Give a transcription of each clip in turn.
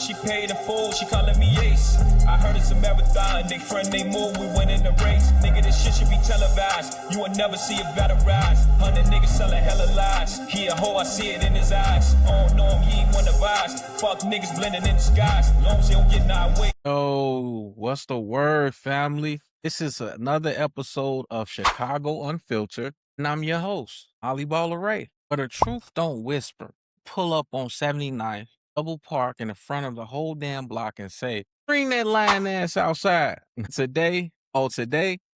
she paid in full, she calling me Ace. I heard it's a marathon, they friend, they move, we win in the race. Nigga, this shit should be televised. You will never see a battle rise. 100 niggas selling hella lies. He a hoe, I see it in his eyes. Oh, no, he ain't one of us. Fuck niggas blending in disguise. Long as they don't get in our way. Oh, what's the word, family? This is another episode of Chicago Unfiltered, and I'm your host, Balleray. But the truth don't whisper. Pull up on 79th, double park in the front of the whole damn block and say, bring that lying ass outside. Today,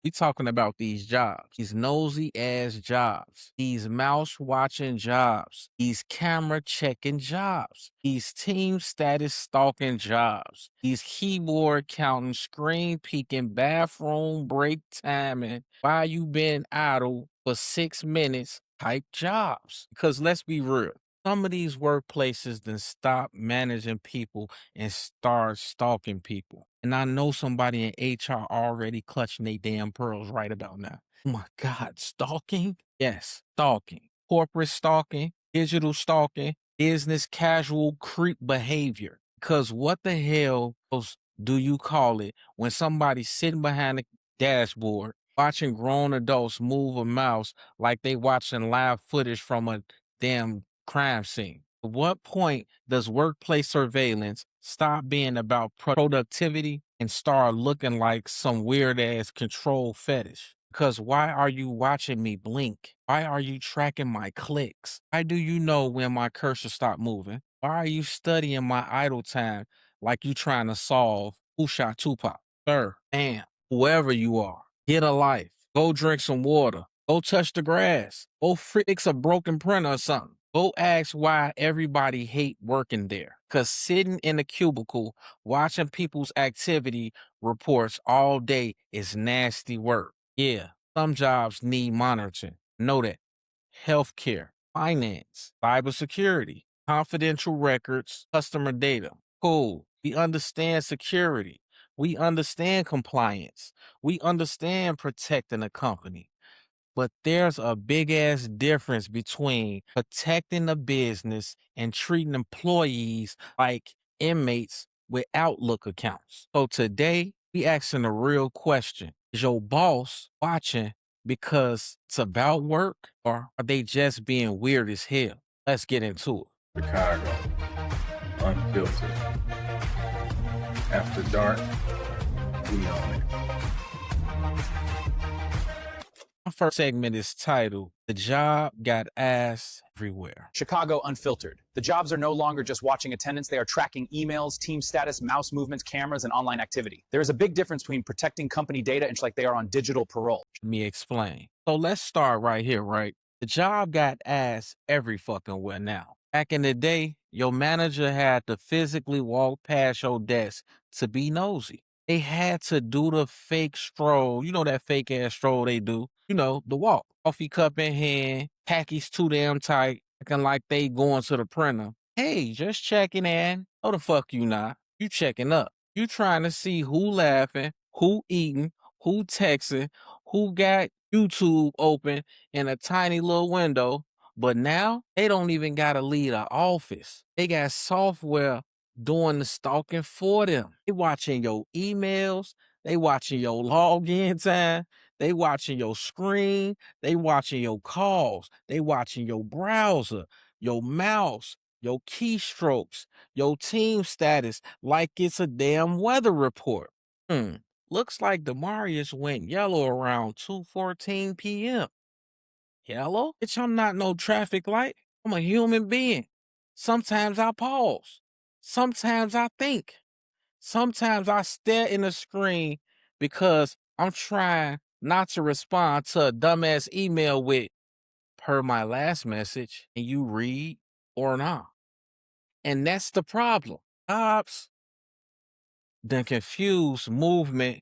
we talking about these jobs, these nosy ass jobs, these mouse watching jobs, these camera checking jobs, these team status stalking jobs, these keyboard counting, screen peeking, bathroom break timing, why you been idle for 6 minutes type jobs. Because let's be real. Some of these workplaces then stop managing people and start stalking people. And I know somebody in HR already clutching their damn pearls right about now. Oh my God, stalking? Yes, stalking. Corporate stalking, digital stalking, business casual creep behavior. Because what the hell else do you call it when somebody's sitting behind the dashboard watching grown adults move a mouse like they watching live footage from a damn crime scene? At what point does workplace surveillance stop being about productivity and start looking like some weird ass control fetish? Because why are you watching me blink? Why are you tracking my clicks? Why do you know when my cursor stopped moving? Why are you studying my idle time like you trying to solve who shot Tupac? Sir, man, whoever you are, get a life. Go drink some water. Go touch the grass. Go fix a broken printer or something. Go ask why everybody hate working there. Because sitting in a cubicle watching people's activity reports all day is nasty work. Yeah, some jobs need monitoring. Know that. Healthcare, finance, cybersecurity, confidential records, customer data. Cool. We understand security. We understand compliance. We understand protecting a company. But there's a big ass difference between protecting a business and treating employees like inmates with Outlook accounts. So today, we asking a real question. Is your boss watching because it's about work, or are they just being weird as hell? Let's get into it. Chicago, Unfiltered. After dark, we own it. My first segment is titled, The Job Got Ass Everywhere. Chicago Unfiltered. The jobs are no longer just watching attendance, they are tracking emails, team status, mouse movements, cameras, and online activity. There is a big difference between protecting company data and like they are on digital parole. Let me explain. So let's start right here, right? The job got ass every fucking where now. Back in the day, your manager had to physically walk past your desk to be nosy. They had to do the fake stroll. You know that fake ass stroll they do. You know, the walk. Coffee cup in hand, khakis too damn tight, looking like they going to the printer. Hey, just checking in. No the fuck you not. You checking up. You trying to see who laughing, who eating, who texting, who got YouTube open in a tiny little window. But now they don't even gotta leave the office. They got software doing the stalking for them. They watching your emails. They watching your login time. They watching your screen. They watching your calls. They watching your browser, your mouse, your keystrokes, your team status like it's a damn weather report. Looks like Demarius went yellow around 2:14 p.m. Yellow? Bitch, I'm not no traffic light. I'm a human being. Sometimes I pause. Sometimes I think. Sometimes I stare in the screen because I'm trying not to respond to a dumbass email with, per my last message, and you read or not. And that's the problem. Jobs then confuse movement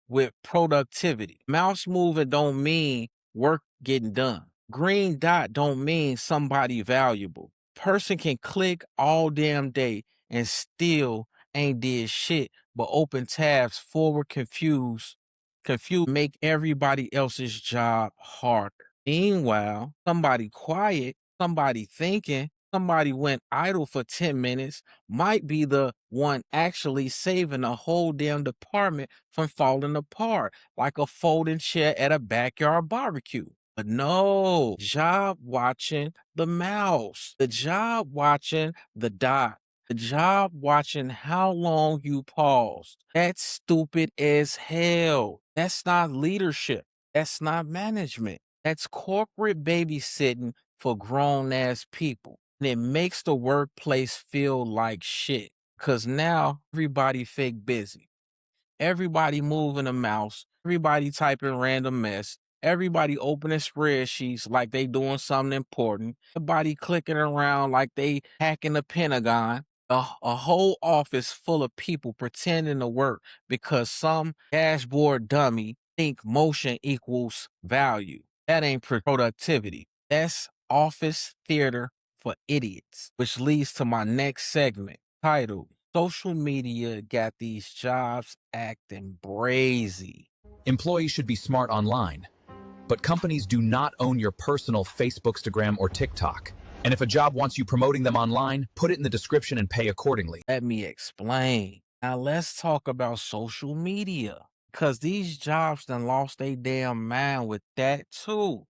with productivity. Mouse moving don't mean work getting done. Green dot don't mean somebody valuable. Person can click all damn day and still ain't did shit but open tabs forward confuse make everybody else's job harder. Meanwhile, somebody quiet, somebody thinking, Somebody went idle for 10 minutes might be the one actually saving a whole damn department from falling apart, like a folding chair at a backyard barbecue. But no, job watching the mouse, the job watching the dot, the job watching how long you paused. That's stupid as hell. That's not leadership. That's not management. That's corporate babysitting for grown ass people. And it makes the workplace feel like shit because now everybody fake busy. Everybody moving a mouse, everybody typing random mess, everybody opening spreadsheets like they doing something important, everybody clicking around like they hacking the Pentagon. A whole office full of people pretending to work because some dashboard dummy think motion equals value. That ain't productivity. That's office theater for idiots, which leads to my next segment titled Social Media Got These Jobs Acting Brazy. Employees should be smart online, but companies do not own your personal Facebook, Instagram, or TikTok. And if a job wants you promoting them online, put it in the description and pay accordingly. Let me explain. Now let's talk about social media, because these jobs done lost their damn mind with that too.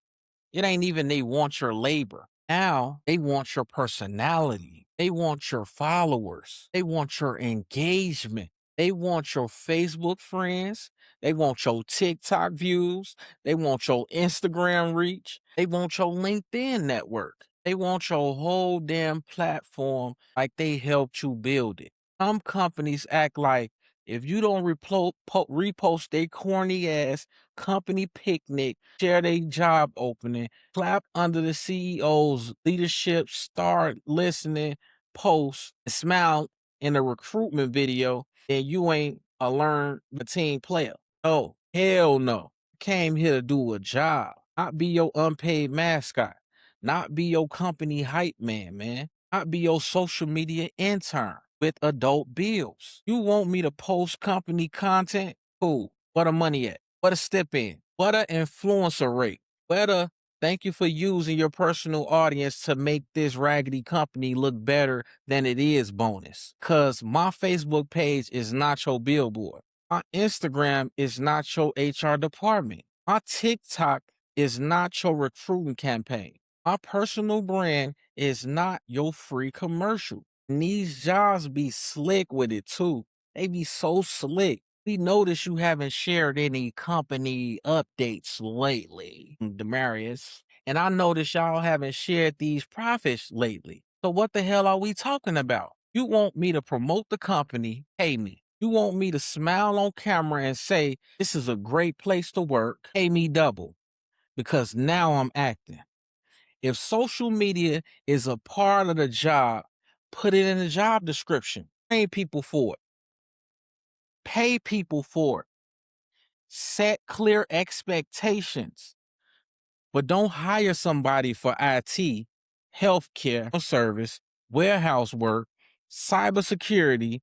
It ain't even they want your labor. Now they want your personality. They want your followers. They want your engagement. They want your Facebook friends. They want your TikTok views. They want your Instagram reach. They want your LinkedIn network. They want your whole damn platform like they helped you build it. Some companies act like if you don't repost their corny ass company picnic, share their job opening, clap under the CEO's leadership, start listening, post, and smile in a recruitment video, then you ain't a learned team player. Oh, hell no. Came here to do a job, not be your unpaid mascot, not be your company hype man, not be your social media intern with adult bills. You want me to post company content? Cool. Where the money at? Where the step in? What a influencer rate? Where the thank you for using your personal audience to make this raggedy company look better than it is bonus? Cause my Facebook page is not your billboard. My Instagram is not your HR department. My TikTok is not your recruiting campaign. My personal brand is not your free commercial. And these jobs be slick with it too. They be so slick. We notice you haven't shared any company updates lately, Demarius. And I notice y'all haven't shared these profits lately. So what the hell are we talking about? You want me to promote the company, pay me. You want me to smile on camera and say, this is a great place to work, pay me double. Because now I'm acting. If social media is a part of the job, put it in the job description. Train people for it. Pay people for it. Set clear expectations. But don't hire somebody for IT, healthcare service, warehouse work, cybersecurity,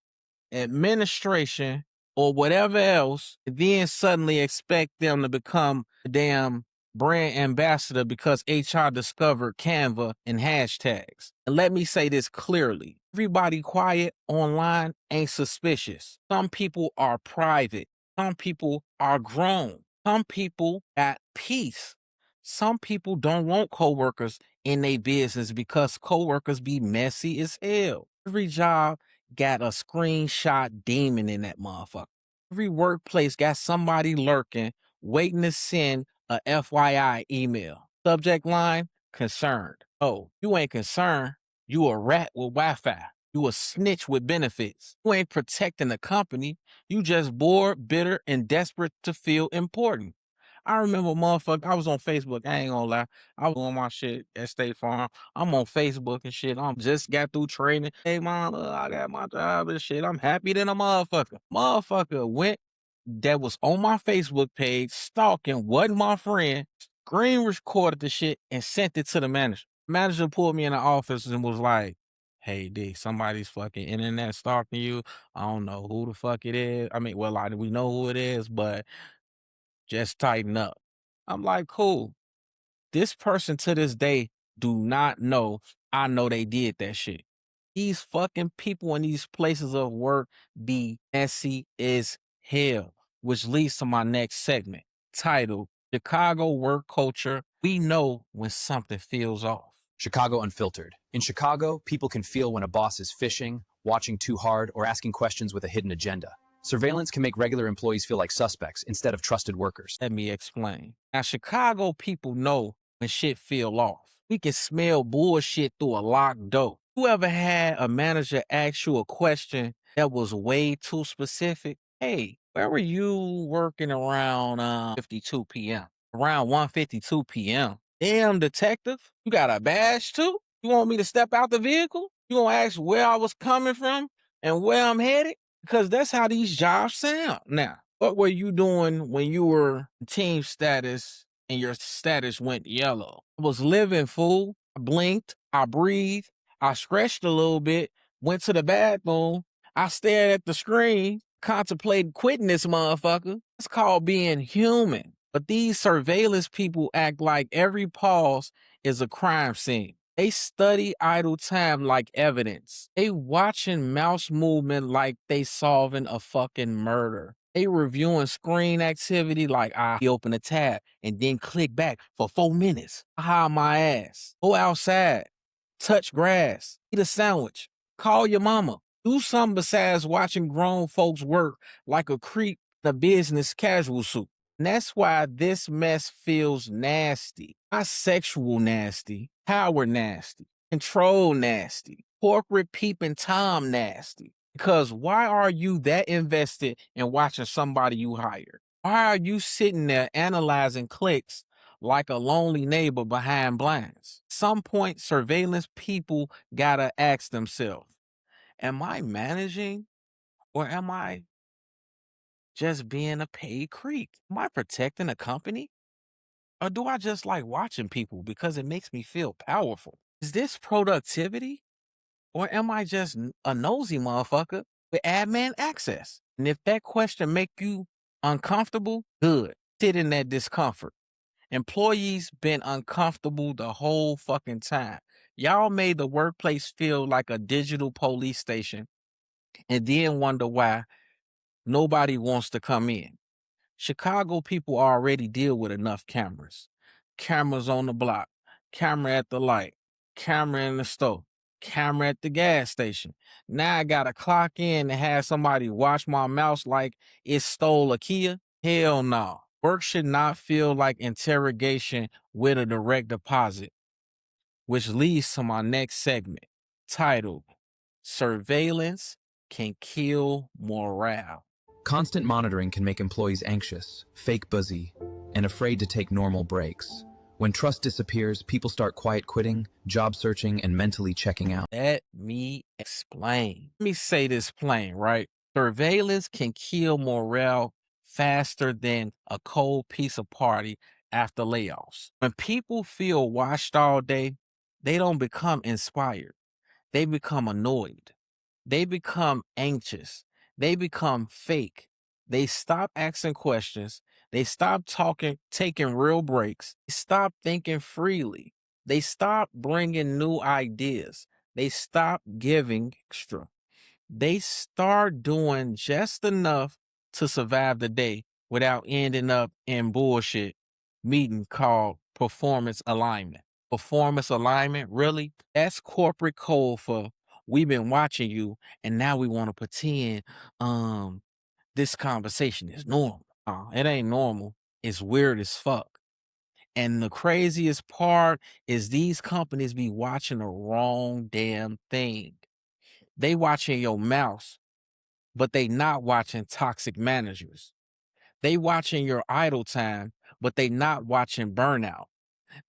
administration, or whatever else, and then suddenly expect them to become a damn brand ambassador because HR discovered Canva and hashtags. And let me say this clearly. Everybody quiet online ain't suspicious. Some people are private. Some people are grown. Some people at peace. Some people don't want coworkers in their business because coworkers be messy as hell. Every job got a screenshot demon in that motherfucker. Every workplace got somebody lurking, waiting to send a FYI email. Subject line, concerned. Oh, you ain't concerned. You a rat with Wi-Fi. You a snitch with benefits. You ain't protecting the company. You just bored, bitter, and desperate to feel important. I remember, motherfucker, I was on Facebook. I ain't gonna lie. I was on my shit at State Farm. I'm on Facebook and shit. I'm just got through training. Hey, mom, I got my job and shit. I'm happy than a motherfucker. Motherfucker went that was on my Facebook page, stalking, wasn't my friend, screen recorded the shit and sent it to the manager. Manager pulled me in the office and was like, hey, D, somebody's fucking internet stalking you. I don't know who the fuck it is. I mean, well, we know who it is, but just tighten up. I'm like, cool. This person to this day do not know I know they did that shit. These fucking people in these places of work be messy as hell, which leads to my next segment titled Chicago Work Culture. We know when something feels off. Chicago Unfiltered. In Chicago, people can feel when a boss is fishing, watching too hard, or asking questions with a hidden agenda. Surveillance can make regular employees feel like suspects instead of trusted workers. Let me explain. Now, Chicago people know when shit feel off. We can smell bullshit through a locked door. You ever had a manager ask you a question that was way too specific? Hey, where were you working around 52 p.m.? Around 1:52 p.m. Damn, detective, you got a badge too? You want me to step out the vehicle? You gonna ask where I was coming from and where I'm headed? Because that's how these jobs sound. Now, what were you doing when you were team status and your status went yellow? I was living, fool. I blinked, I breathed, I stretched a little bit, went to the bathroom, I stared at the screen, contemplated quitting this motherfucker. It's called being human. But these surveillance people act like every pause is a crime scene. They study idle time like evidence. They watching mouse movement like they solving a fucking murder. They reviewing screen activity like I open a tab and then click back for 4 minutes. Aha, my ass. Go outside. Touch grass. Eat a sandwich. Call your mama. Do something besides watching grown folks work like a creep in a business casual suit. And that's why this mess feels nasty. Not sexual nasty, power nasty, control nasty, corporate peeping Tom nasty. Because why are you that invested in watching somebody you hired? Why are you sitting there analyzing clicks like a lonely neighbor behind blinds? At some point, surveillance people gotta ask themselves, am I managing or am I just being a paid creep? Am I protecting a company? Or do I just like watching people because it makes me feel powerful? Is this productivity? Or am I just a nosy motherfucker with admin access? And if that question make you uncomfortable, good. Sit in that discomfort. Employees been uncomfortable the whole fucking time. Y'all made the workplace feel like a digital police station and then wonder why nobody wants to come in. Chicago people already deal with enough cameras. Cameras on the block, camera at the light, camera in the store, camera at the gas station. Now I gotta clock in and have somebody watch my mouse like it stole a Kia? Hell no. Work should not feel like interrogation with a direct deposit, which leads to my next segment titled Surveillance Can Kill Morale. Constant monitoring can make employees anxious, fake busy, and afraid to take normal breaks. When trust disappears, people start quiet quitting, job searching, and mentally checking out. Let me explain. Let me say this plain, right? Surveillance can kill morale faster than a cold pizza party after layoffs. When people feel watched all day, they don't become inspired. They become annoyed. They become anxious. They become fake. They stop asking questions. They stop taking real breaks. They stop thinking freely. They stop bringing new ideas. They stop giving extra. They start doing just enough to survive the day without ending up in bullshit meeting called performance alignment. Performance alignment, really? That's corporate code for we've been watching you and now we want to pretend this conversation is normal. It ain't normal. It's weird as fuck. And the craziest part is these companies be watching the wrong damn thing. They watching your mouse, but they not watching toxic managers. They watching your idle time, but they not watching burnout.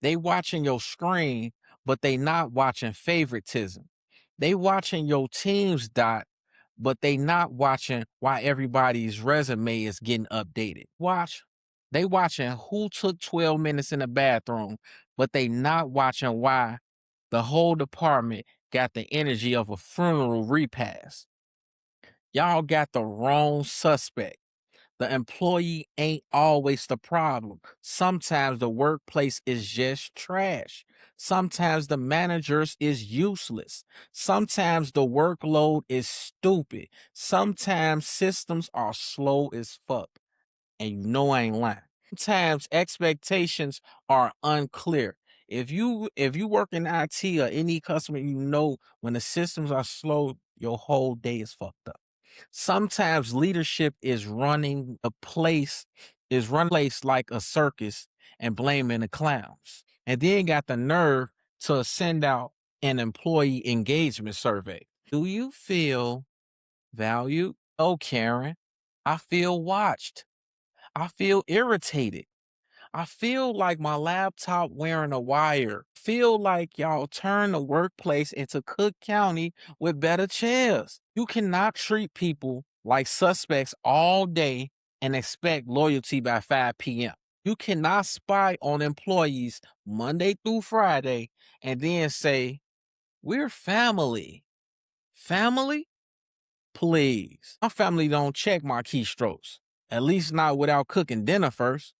They watching your screen, but they not watching favoritism. They watching your team's dot, but they not watching why everybody's resume is getting updated. They watching who took 12 minutes in the bathroom, but they not watching why the whole department got the energy of a funeral repast. Y'all got the wrong suspect. The employee ain't always the problem. Sometimes the workplace is just trash. Sometimes the managers is useless. Sometimes the workload is stupid. Sometimes systems are slow as fuck. And you know I ain't lying. Sometimes expectations are unclear. If you work in IT or any customer, you know when the systems are slow, your whole day is fucked up. Sometimes leadership is running a place, like a circus and blaming the clowns. And then got the nerve to send out an employee engagement survey. Do you feel valued? Oh, Karen, I feel watched. I feel irritated. I feel like my laptop wearing a wire. Feel like y'all turn the workplace into Cook County with better chairs. You cannot treat people like suspects all day and expect loyalty by 5 p.m. You cannot spy on employees Monday through Friday and then say, we're family. Family? Please. My family don't check my keystrokes. At least not without cooking dinner first.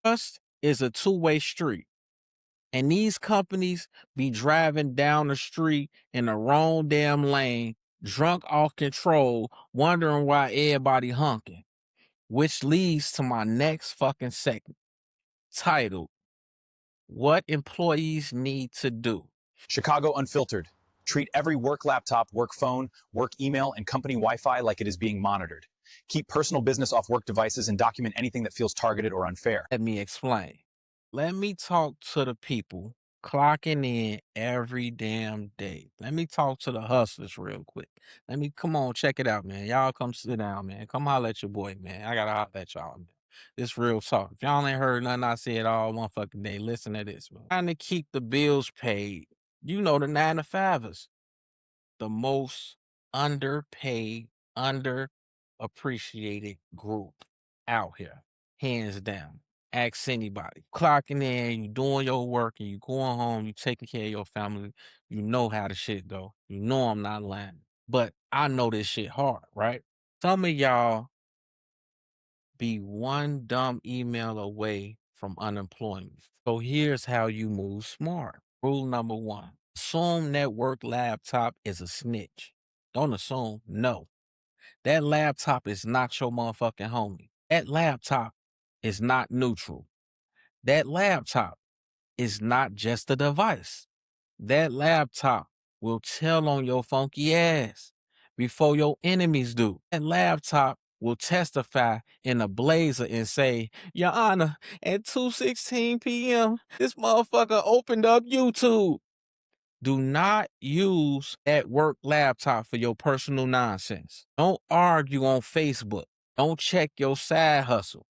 Trust is a two-way street. And these companies be driving down the street in the wrong damn lane, drunk off control, wondering why everybody honking. Which leads to my next fucking segment, titled, What Employees Need to Do. Chicago Unfiltered. Treat every work laptop, work phone, work email, and company Wi-Fi like it is being monitored. Keep personal business off work devices and document anything that feels targeted or unfair. Let me explain. Let me talk to the people clocking in every damn day. Let me talk to the hustlers real quick. Come on, check it out, man. Y'all come sit down, man. Come holler at your boy, man. I gotta holler at y'all, man. This real talk. If y'all ain't heard nothing I said all motherfucking day, listen to this, man. Trying to keep the bills paid. You know the 9-to-5ers. The most underpaid, underappreciated group out here. Hands down. Ask anybody. Clocking in, you doing your work, and you going home, you taking care of your family. You know how the shit go. You know I'm not lying. But I know this shit hard, right? Some of y'all be one dumb email away from unemployment. So here's how you move smart. Rule number 1. Assume that work laptop is a snitch. Don't assume, no. That laptop is not your motherfucking homie. That laptop is not neutral. That laptop is not just a device. That laptop will tell on your funky ass before your enemies do. That laptop will testify in a blazer and say, Your Honor, at 2:16 p.m., this motherfucker opened up YouTube. Do not use that work laptop for your personal nonsense. Don't argue on Facebook. Don't check your side hustle.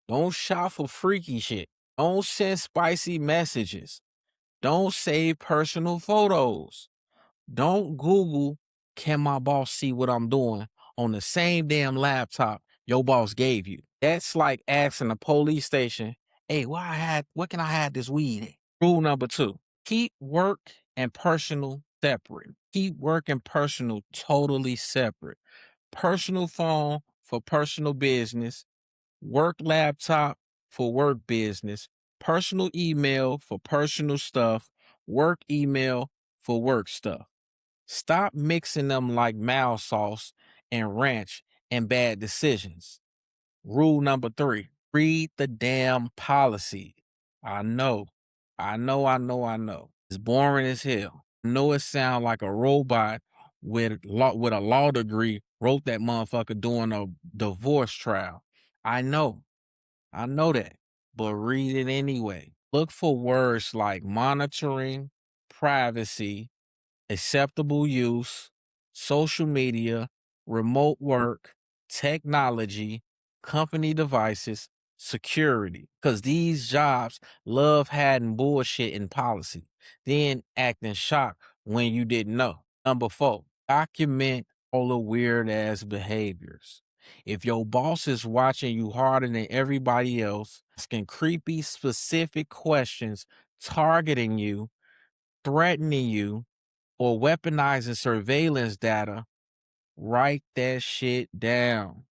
Don't shop for freaky shit. Don't send spicy messages. Don't save personal photos. Don't Google, can my boss see what I'm doing on the same damn laptop your boss gave you. That's like asking the police station, hey, what can I hide this weed in? Rule number 2, keep work and personal separate. Keep work and personal totally separate. Personal phone for personal business, work laptop for work business, personal email for personal stuff, work email for work stuff. Stop mixing them like mild sauce and ranch and bad decisions. Rule number 3, read the damn policy. I know. It's boring as hell. I know it sounds like a robot with a law degree wrote that motherfucker doing a divorce trial. I know that, but read it anyway. Look for words like monitoring, privacy, acceptable use, social media, remote work, technology, company devices, security. Because these jobs love hiding bullshit in policy, then acting shocked when you didn't know. Number 4, document all the weird ass behaviors. If your boss is watching you harder than everybody else, asking creepy, specific questions, targeting you, threatening you, or weaponizing surveillance data, write that shit down.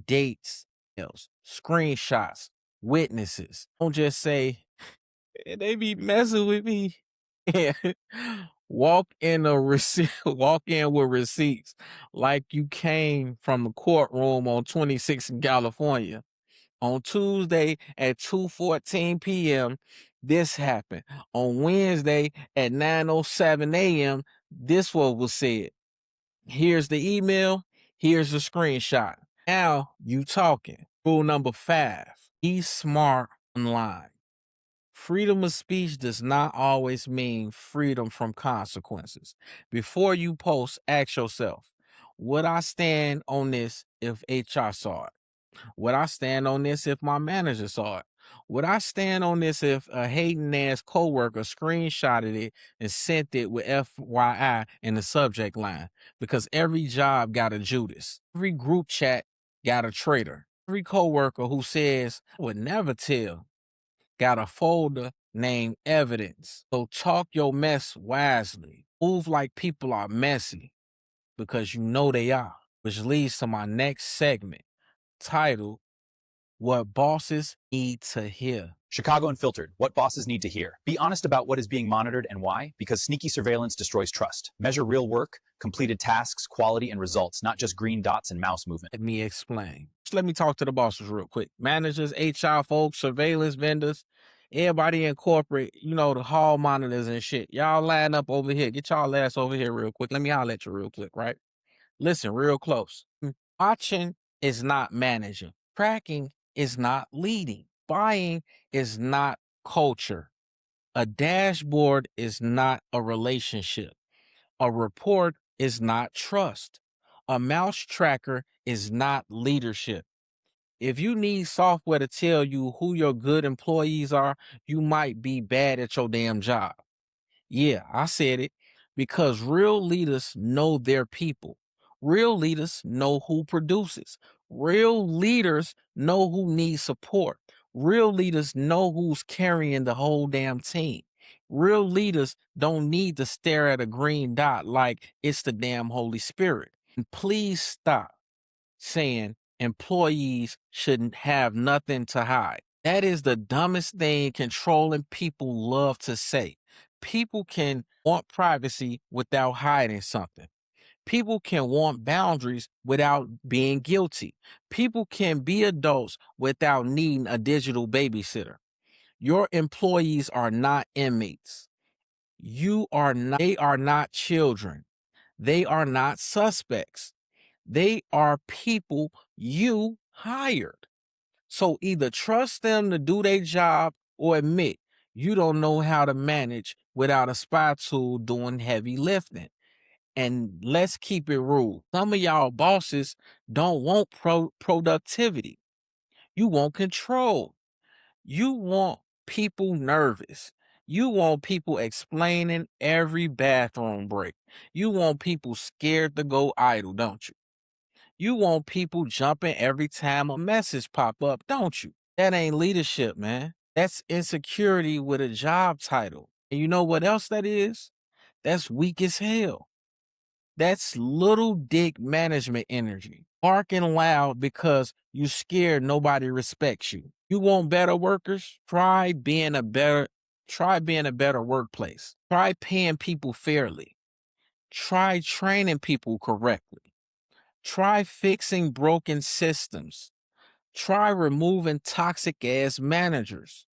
Dates, emails, screenshots, witnesses. Don't just say, they be messing with me. Yeah. Walk in a receipt, walk in with receipts like you came from the courtroom on 26th in California. On Tuesday at 2:14 p.m., this happened. On Wednesday at 9:07 a.m., this what was said. Here's the email. Here's the screenshot. Now you talking. Rule number 5, be smart online. Freedom of speech does not always mean freedom from consequences. Before you post, ask yourself, would I stand on this if HR saw it? Would I stand on this if my manager saw it? Would I stand on this if a hating ass coworker screenshotted it and sent it with FYI in the subject line? Because every job got a Judas. Every group chat got a traitor. Every coworker who says, I would never tell, got a folder named evidence. So talk your mess wisely. Move like people are messy because you know they are. Which leads to my next segment titled, What Bosses Need to Hear. Chicago Unfiltered, what bosses need to hear. Be honest about what is being monitored and why, because sneaky surveillance destroys trust. Measure real work, completed tasks, quality, and results, not just green dots and mouse movement. Let me explain. Just let me talk to the bosses real quick. Managers, HR folks, surveillance vendors, everybody in corporate, the hall monitors and shit. Y'all line up over here. Get y'all ass over here real quick. Let me holler at you real quick, right? Listen real close. Watching is not managing. Tracking is not leading. Buying is not culture. A dashboard is not a relationship. A report is not trust. A mouse tracker is not leadership. If you need software to tell you who your good employees are, you might be bad at your damn job. Yeah, I said it, because real leaders know their people. Real leaders know who produces. Real leaders know who needs support. Real leaders know who's carrying the whole damn team. Real leaders don't need to stare at a green dot like it's the damn Holy Spirit. And please stop saying employees shouldn't have nothing to hide. That is the dumbest thing controlling people love to say. People can want privacy without hiding something. People can want boundaries without being guilty. People can be adults without needing a digital babysitter. Your employees are not inmates. They are not children. They are not suspects. They are people you hired. So either trust them to do their job or admit you don't know how to manage without a spy tool doing heavy lifting. And let's keep it real. Some of y'all bosses don't want productivity. You want control. You want people nervous. You want people explaining every bathroom break. You want people scared to go idle, don't you? You want people jumping every time a message pop up, don't you? That ain't leadership, man. That's insecurity with a job title. And you know what else that is? That's weak as hell. That's little dick management energy. Barking loud because you scared nobody respects you. You want better workers? Try being a better workplace. Try paying people fairly. Try training people correctly. Try fixing broken systems. Try removing toxic ass managers.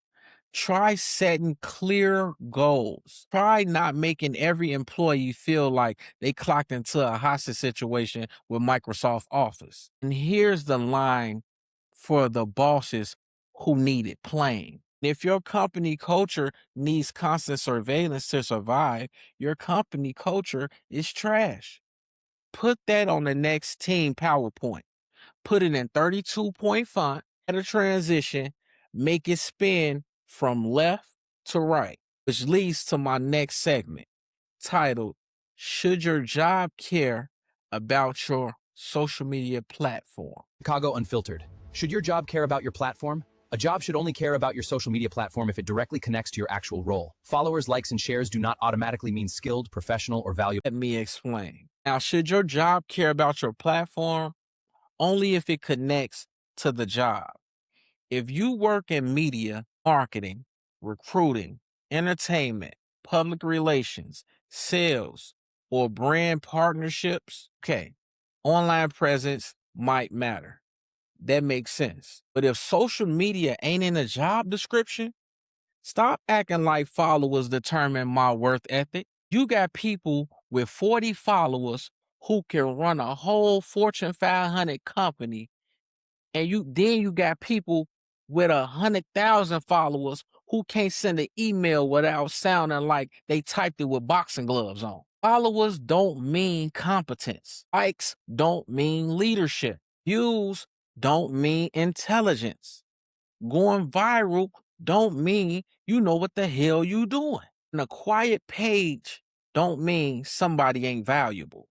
Try setting clear goals. Try not making every employee feel like they clocked into a hostage situation with Microsoft Office. And here's the line for the bosses who need it plain. If your company culture needs constant surveillance to survive, your company culture is trash. Put that on the next team PowerPoint. Put it in 32-point font at a transition, make it spin from left to right, which leads to my next segment titled, Should Your Job Care About Your Social Media Platform? Chicago Unfiltered. Should your job care about your platform? A job should only care about your social media platform if it directly connects to your actual role. Followers, likes, and shares do not automatically mean skilled, professional, or valuable. Let me explain. Now, should your job care about your platform? Only if it connects to the job. If you work in media, marketing, recruiting, entertainment, public relations, sales, or brand partnerships, okay, online presence might matter. That makes sense. But if social media ain't in a job description, stop acting like followers determine my worth ethic. You got people with 40 followers who can run a whole Fortune 500 company, and you got people with 100,000 followers who can't send an email without sounding like they typed it with boxing gloves on. Followers don't mean competence. Likes don't mean leadership. Views don't mean intelligence. Going viral don't mean you know what the hell you doing. And a quiet page don't mean somebody ain't valuable.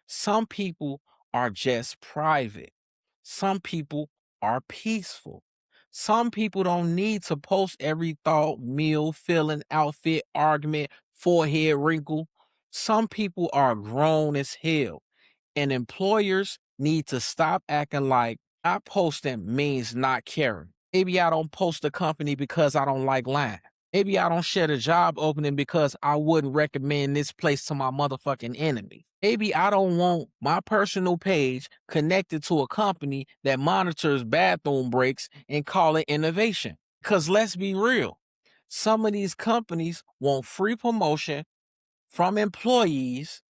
Some people are just private. Some people are peaceful. Some people don't need to post every thought, meal, feeling, outfit, argument, forehead wrinkle. Some people are grown as hell, and employers need to stop acting like not posting means not caring. Maybe I don't post a company because I don't like lying. Maybe I don't share the job opening because I wouldn't recommend this place to my motherfucking enemy. Maybe I don't want my personal page connected to a company that monitors bathroom breaks and call it innovation. Because let's be real, some of these companies want free promotion from employees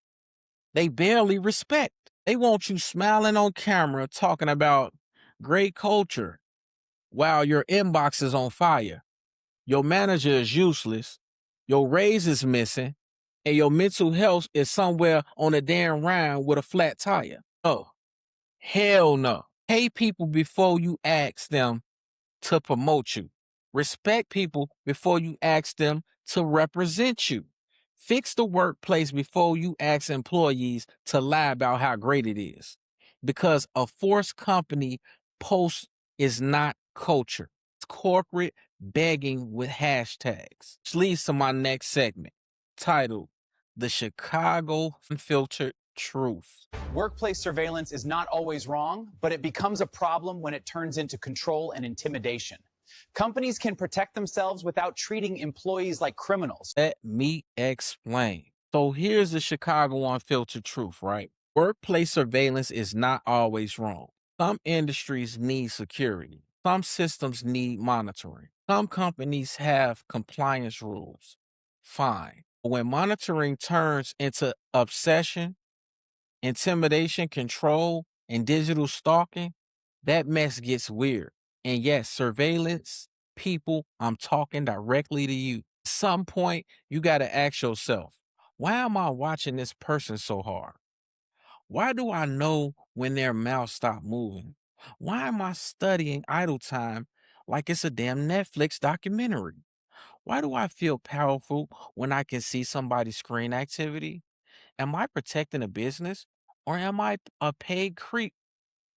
they barely respect. They want you smiling on camera talking about great culture while your inbox is on fire. Your manager is useless, your raise is missing, and your mental health is somewhere on a damn round with a flat tire. Oh, hell no. Pay people before you ask them to promote you. Respect people before you ask them to represent you. Fix the workplace before you ask employees to lie about how great it is. Because a forced company post is not culture. It's corporate begging with hashtags. Which leads to my next segment, titled The Chicago Unfiltered Truth. Workplace surveillance is not always wrong, but it becomes a problem when it turns into control and intimidation. Companies can protect themselves without treating employees like criminals. Let me explain. So here's the Chicago Unfiltered Truth, right? Workplace surveillance is not always wrong. Some industries need security. Some systems need monitoring. Some companies have compliance rules. Fine. But when monitoring turns into obsession, intimidation, control, and digital stalking, that mess gets weird. And yes, surveillance, people, I'm talking directly to you. At some point, you got to ask yourself, why am I watching this person so hard? Why do I know when their mouth stopped moving? Why am I studying idle time like it's a damn Netflix documentary? Why do I feel powerful when I can see somebody's screen activity? Am I protecting a business or am I a paid creep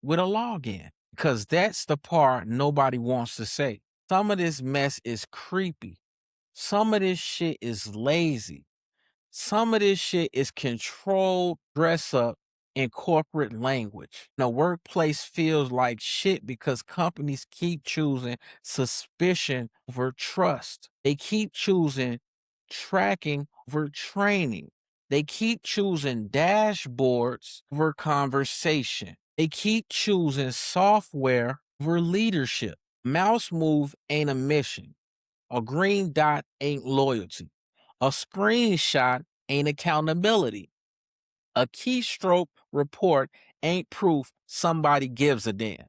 with a login? Because that's the part nobody wants to say. Some of this mess is creepy. Some of this shit is lazy. Some of this shit is controlled dress up in corporate language. The workplace feels like shit because companies keep choosing suspicion over trust. They keep choosing tracking over training. They keep choosing dashboards over conversation. They keep choosing software over leadership. Mouse move ain't a mission. A green dot ain't loyalty. A screenshot ain't accountability. A keystroke report ain't proof somebody gives a damn.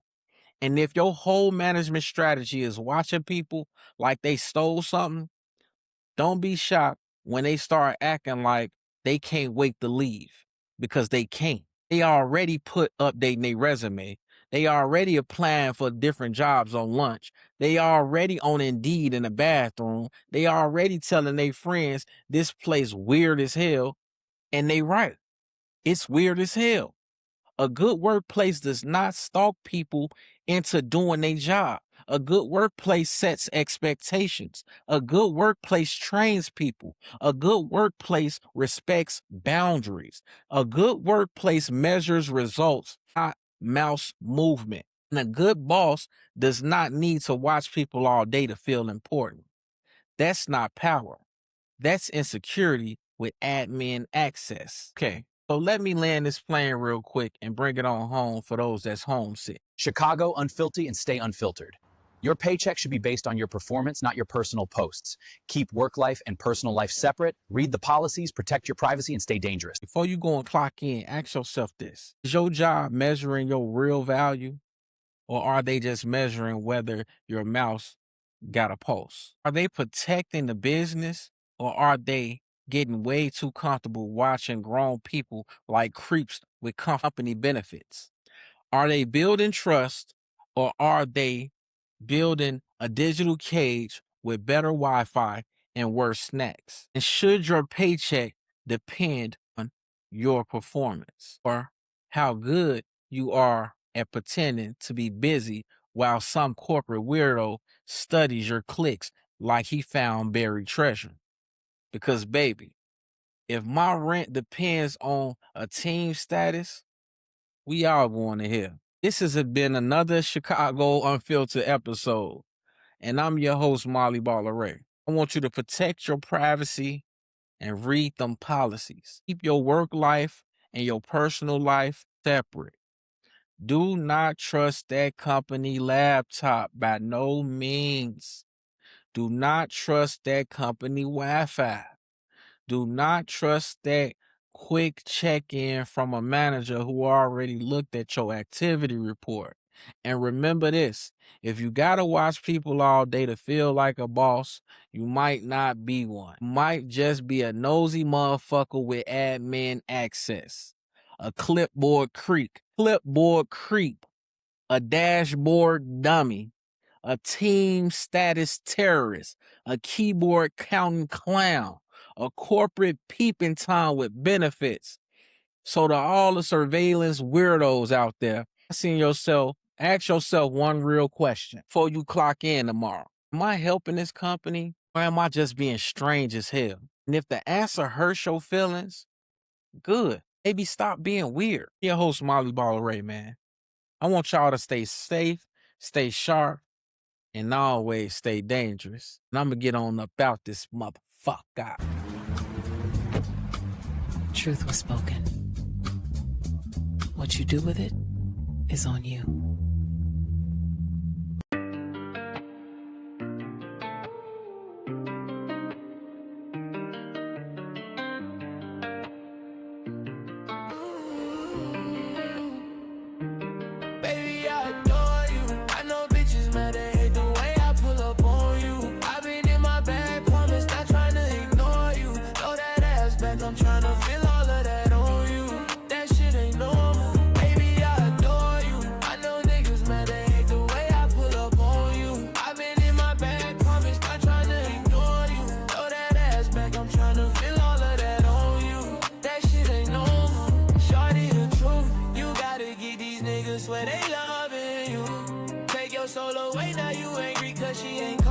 And if your whole management strategy is watching people like they stole something, don't be shocked when they start acting like they can't wait to leave, because they can't. They already put updating their resume. They already applying for different jobs on lunch. They already on Indeed in the bathroom. They already telling their friends this place weird as hell. And they right. It's weird as hell. A good workplace does not stalk people into doing their job. A good workplace sets expectations. A good workplace trains people. A good workplace respects boundaries. A good workplace measures results, not mouse movement. And a good boss does not need to watch people all day to feel important. That's not power. That's insecurity with admin access. Okay, so let me land this plane real quick and bring it on home for those that's homesick. Chicago, Unfiltered, and stay unfiltered. Your paycheck should be based on your performance, not your personal posts. Keep work life and personal life separate. Read the policies, protect your privacy, and stay dangerous. Before you go and clock in, ask yourself this. Is your job measuring your real value? Or are they just measuring whether your mouse got a pulse? Are they protecting the business, or are they getting way too comfortable watching grown people like creeps with company benefits? Are they building trust, or are they building a digital cage with better Wi-Fi and worse snacks? And should your paycheck depend on your performance or how good you are at pretending to be busy while some corporate weirdo studies your clicks like he found buried treasure? Because baby, if my rent depends on a team status, we all going to hell. This has been another Chicago Unfiltered episode, and I'm your host, Balleray. I want you to protect your privacy and read them policies. Keep your work life and your personal life separate. Do not trust that company laptop by no means. Do not trust that company Wi-Fi. Do not trust that quick check-in from a manager who already looked at your activity report. And remember this, if you gotta watch people all day to feel like a boss, you might not be one. You might just be a nosy motherfucker with admin access. A clipboard creep, a dashboard dummy, a team status terrorist, a keyboard counting clown, a corporate peeping Tom with benefits. So to all the surveillance weirdos out there, ask yourself one real question before you clock in tomorrow. Am I helping this company, or am I just being strange as hell? And if the answer hurts your feelings, good. Maybe stop being weird. Your host, Balleray, man. I want y'all to stay safe, stay sharp, and always stay dangerous. And I'm going to get on about this motherfucker. Truth was spoken. What you do with it is on you. Baby, I adore you. I know bitches mad, they hate the way I pull up on you. I've been in my bag, promise not trying to ignore you. Throw that ass back, I'm trying to feel all of that on you. That shit ain't normal. Baby, I adore you. I know niggas mad, they hate the way I pull up on you. I've been in my bag, promise not trying to ignore you. Throw that ass back, I'm trying to feel all of that on you. That shit ain't normal. Shorty, the truth, you gotta get these niggas where they loving you. Take your soul away, now you angry cause she ain't